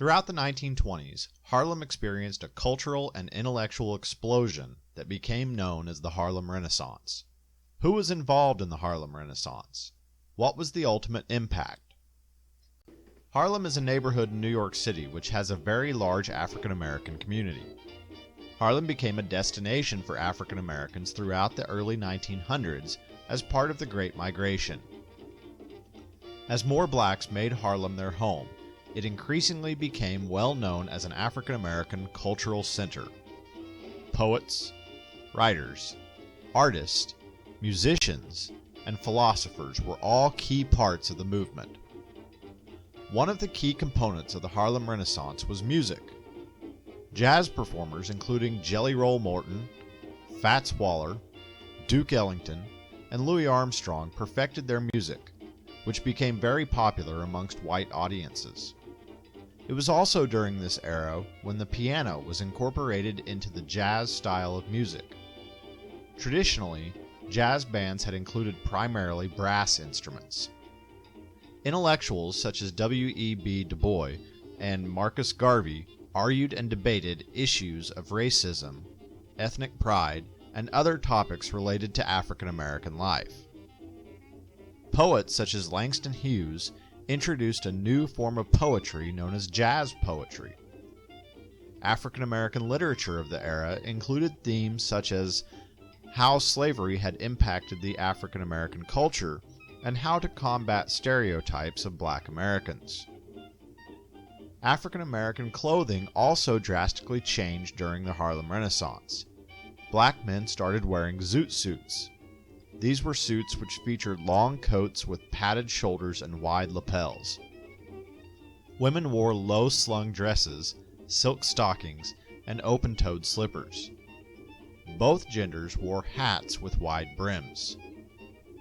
Throughout the 1920s, Harlem experienced a cultural and intellectual explosion that became known as the Harlem Renaissance. Who was involved in the Harlem Renaissance? What was the ultimate impact? Harlem is a neighborhood in New York City which has a very large African American community. Harlem became a destination for African Americans throughout the early 1900s as part of the Great Migration. As more blacks made Harlem their home, it increasingly became well known as an African American cultural center. Poets, writers, artists, musicians, and philosophers were all key parts of the movement. One of the key components of the Harlem Renaissance was music. Jazz performers including Jelly Roll Morton, Fats Waller, Duke Ellington, and Louis Armstrong perfected their music, which became very popular amongst white audiences. It was also during this era when the piano was incorporated into the jazz style of music. Traditionally, jazz bands had included primarily brass instruments. Intellectuals such as W.E.B. Du Bois and Marcus Garvey argued and debated issues of racism, ethnic pride, and other topics related to African American life. Poets such as Langston Hughes introduced a new form of poetry known as jazz poetry. African American literature of the era included themes such as how slavery had impacted the African American culture and how to combat stereotypes of black Americans. African American clothing also drastically changed during the Harlem Renaissance. Black men started wearing zoot suits. These were suits which featured long coats with padded shoulders and wide lapels. Women wore low-slung dresses, silk stockings, and open-toed slippers. Both genders wore hats with wide brims.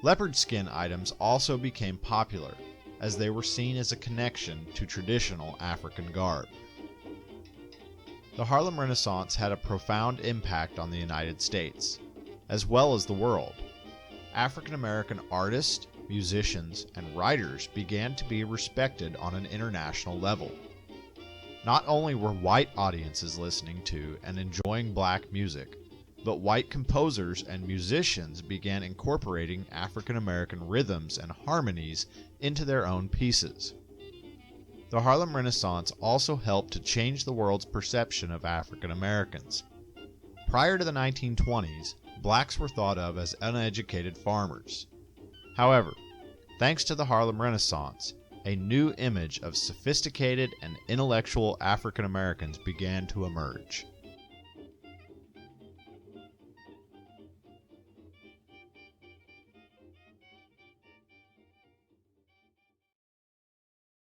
Leopard skin items also became popular, as they were seen as a connection to traditional African garb. The Harlem Renaissance had a profound impact on the United States, as well as the world. African American artists, musicians, and writers began to be respected on an international level. Not only were white audiences listening to and enjoying black music, but white composers and musicians began incorporating African American rhythms and harmonies into their own pieces. The Harlem Renaissance also helped to change the world's perception of African Americans. Prior to the 1920s, blacks were thought of as uneducated farmers. However, thanks to the Harlem Renaissance, a new image of sophisticated and intellectual African Americans began to emerge.